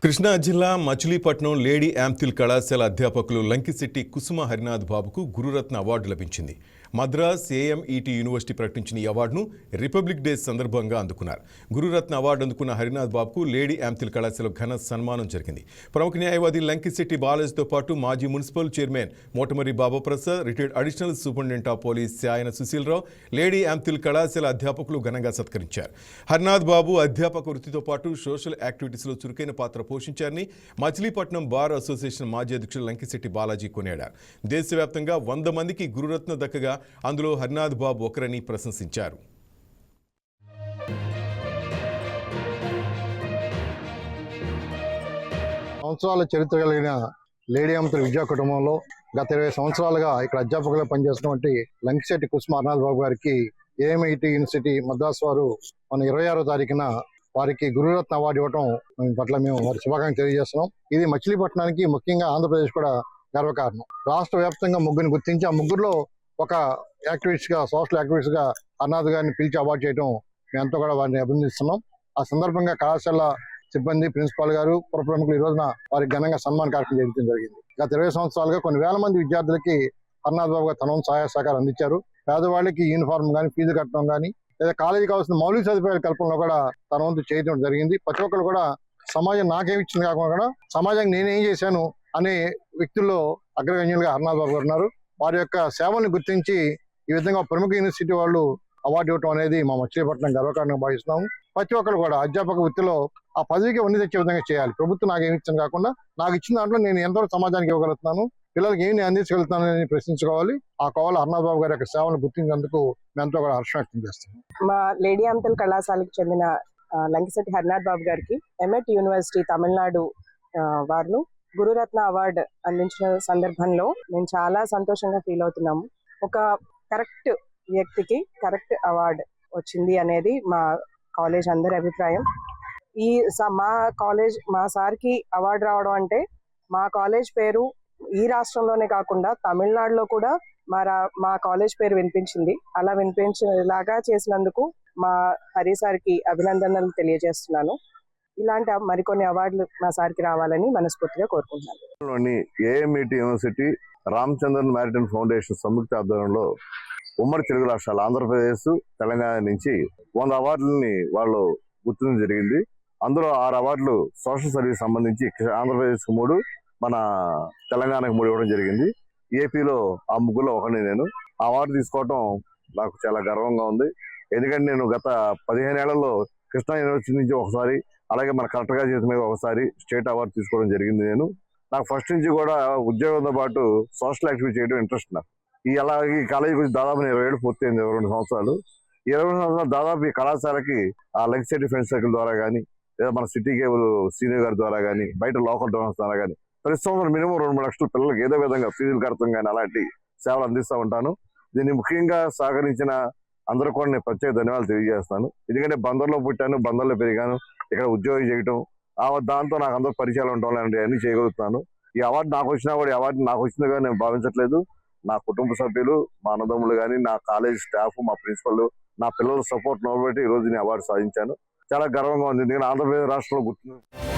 కృష్ణా జిల్లా Machilipatnam lady Ampthill కళాశాల అధ్యాపకులు లంకిశెట్టి కుసుమ హరినాథ్ బాబుకు గురురత్న అవార్డు లభించింది. మద్రాస్ ఏఎంఈటీ యూనివర్సిటీ ప్రకటించిన ఈ అవార్డును రిపబ్లిక్ డే సందర్భంగా అందుకున్నారు. గురురత్న అవార్డు అందుకున్న హరినాథ్ బాబుకు లేడీ యాంథిల్ కళాశాల ఘన సన్మానం జరిగింది. ప్రముఖ న్యాయవాది లంకిశెట్టి బాలాజీతో పాటు మాజీ municipal chairman Motamari Babaprasad, retired additional superintendent of police Sayana Susheelarao, lady Ampthill కళాశాల అధ్యాపకులు ఘనంగా సత్కరించారు. హరినాథ్ బాబు అధ్యాపక వృత్తితో పాటు సోషల్ యాక్టివిటీస్లో చురుకైన పాత్ర పోషించారని మచిలీపట్నం బార్ అసోసియేషన్ మాజీ అధ్యక్షుడు లంకిశెట్టి బాలాజీ కొనియాడారు. దేశవ్యాప్తంగా 100 మందికి గురురత్న దక్కగా అందులో హరినాథ్ బాబు ఒకరని ప్రశంసించారు. సంవత్సరాల చరిత్ర కలిగిన లేడీ యాంథిల్ విద్యా కుటుంబంలో గత 20 సంవత్సరాలుగా ఇక్కడ అధ్యాపకులుగా పనిచేస్తున్నటువంటి లంకిశెట్టి కుసుమ హరినాథ్ బాబు గారికి ఏఎంఐటి యూనివర్సిటీ మద్రాస్ వారు మన 26వ తారీఖున వారికి గురురత్న అవార్డు ఇవ్వడం పట్ల మేము వారి శుభాకాంక్షలు తెలియజేస్తున్నాం. ఇది మచిలీపట్నానికి, ముఖ్యంగా ఆంధ్రప్రదేశ్ కూడా గర్వకారణం. రాష్ట్ర వ్యాప్తంగా ముగ్గురిని గుర్తించి ఆ ముగ్గురులో ఒక సోషల్ యాక్టివిస్ట్ గా హరినాథ్ గారిని పిలిచి అవార్డు చేయడం మేమంతా కూడా వారిని అభినందిస్తున్నాం. ఆ సందర్భంగా కళాశాల సిబ్బంది, ప్రిన్సిపాల్ గారు, పుర ప్రముఖులు ఈ రోజున వారికి ఘనంగా సన్మాన కార్యక్రమం జరుగుతుంది జరిగింది. గత 20 సంవత్సరాలుగా కొన్ని వేల మంది విద్యార్థులకి హరినాథ్ బాబు గారు తన సహాయ సహకారం అందించారు. పేదవాళ్ళకి యూనిఫార్మ్ కానీ, ఫీజు కట్టడం కానీ, లేదా కాలేజీ కావాల్సిన మౌలిక సదుపాయాల కల్పనలో కూడా తన వంతు చేయడం జరిగింది. ప్రతి ఒక్కరు కూడా సమాజం నాకేమి ఇచ్చింది కాకుండా సమాజానికి నేనేం చేశాను అనే వ్యక్తుల్లో అగ్రగణ్యులుగా హరినాథ్ బాబు గారు ఉన్నారు. వారి యొక్క సేవల్ని గుర్తించి ఈ విధంగా ప్రముఖ యూనివర్సిటీ వాళ్ళు అవార్డు ఇవ్వడం అనేది మా మచిలీపట్నం గర్వకారణంగా భావిస్తున్నాము. ప్రతి ఒక్కరు కూడా అధ్యాపక వృత్తిలో ఆ పదవికి వన్నీ తెచ్చే విధంగా చేయాలి. ప్రభుత్వం నాకేమి ఇచ్చింది కాకుండా నాకు ఇచ్చిన దాంట్లో నేను ఎంతవరకు సమాజానికి ఇవ్వగలుగుతున్నాను, పిల్లలకి ఏమి అందించగలుగుతానని ప్రశ్నించుకోవాలి. ఆ కోవల హరినాథ్ బాబు గారి యొక్క సేవలను గుర్తించేందుకు మేమంతా కూడా హర్షం వ్యక్తం చేస్తాం. మా లేడీ యాంథిల్ కళాశాలకు చెందిన లంకిశెట్టి హరినాథ్ బాబు గారికి ఎంఐటి యూనివర్సిటీ తమిళనాడు వారు గురురత్న అవార్డు అందించిన సందర్భంలో మేము చాలా సంతోషంగా ఫీల్ అవుతున్నాము. ఒక కరెక్ట్ వ్యక్తికి కరెక్ట్ అవార్డు వచ్చింది అనేది మా కాలేజ్ అందరి అభిప్రాయం. మా సార్కి అవార్డు రావడం అంటే మా కాలేజ్ పేరు ఈ రాష్ట్రంలోనే కాకుండా తమిళనాడులో కూడా మా కాలేజ్ పేరు వినిపించింది. అలా వినిపించేలాగా చేసినందుకు మా హరి సార్కి అభినందనలు తెలియజేస్తున్నాను. ఇలాంటి మరికొన్ని అవార్డులు మా సార్కి రావాలని మనస్ఫూర్తిగా కోరుకుంటున్నాను. ఏఎంఈటి యూనివర్సిటీ రామచంద్రన్ మ్యారిటైమ్ ఫౌండేషన్ సంయుక్త ఆధ్వర్యంలో ఉమ్మడి తెలుగు రాష్ట్రాలు ఆంధ్రప్రదేశ్, తెలంగాణ నుంచి 100 అవార్డులని వాళ్ళు గుర్తించడం జరిగింది. అందులో 6 అవార్డులు సోషల్ సర్వీస్ సంబంధించి ఆంధ్రప్రదేశ్కి 3, మన తెలంగాణకు 3 ఇవ్వడం జరిగింది. ఏపీలో ఆ ముగ్గులో ఒకటి నేను. ఆ అవార్డు తీసుకోవడం నాకు చాలా గర్వంగా ఉంది. ఎందుకంటే నేను గత 15 ఏళ్లలో కృష్ణా యూనివర్సిటీ నుంచి ఒకసారి, అలాగే మన కలెక్టర్ గారి చేతి మీద ఒకసారి స్టేట్ అవార్డు తీసుకోవడం జరిగింది. నాకు ఫస్ట్ నుంచి కూడా ఉద్యోగంతో పాటు సోషల్ యాక్టివిటీ చేయడం ఇంట్రెస్ట్. నాకు ఈ కాలేజీ గురించి దాదాపు 20 ఏళ్ళు పూర్తయింది. 22 సంవత్సరాలు. 22 సంవత్సరాలు దాదాపు ఈ కళాశాలకి ఆ లంకిశెట్టి ఫ్రెండ్స్ సర్కిల్ ద్వారా కానీ, లేదా మన సిటీ కేబుల్ సీనియర్ గారి ద్వారా కానీ, బయట లోకల్ డోనర్స్ ద్వారా కానీ ప్రతి సంవత్సరం మినిమం 2-3 లక్షల పిల్లలకి ఏదో విధంగా ఫీజులు కడతాం కానీ అలాంటి సేవలు అందిస్తూ ఉంటాను. దీన్ని ముఖ్యంగా సహకరించిన అందరూ కూడా నేను ప్రత్యేక ధన్యవాదాలు తెలియజేస్తాను. ఎందుకంటే బందర్లో పుట్టాను, బందర్లో పెరిగాను, ఇక్కడ ఉద్యోగం చేయటం, దాంతో నాకు అందరూ పరిచయాలు ఉండటం లాంటివి అన్ని చేయగలుగుతాను. ఈ అవార్డు నాకు వచ్చినా కూడా ఈ అవార్డు నాకు వచ్చిందిగా నేను భావించట్లేదు. నా కుటుంబ సభ్యులు, మా అన్నదమ్ములు కానీ, నా కాలేజ్ స్టాఫ్, మా ప్రిన్సిపల్, నా పిల్లల సపోర్ట్ నోబట్టి ఈ రోజు నేను అవార్డు సాధించాను. చాలా గర్వంగా ఉంది. ఎందుకంటే ఆంధ్రప్రదేశ్ రాష్ట్రంలో గుర్తు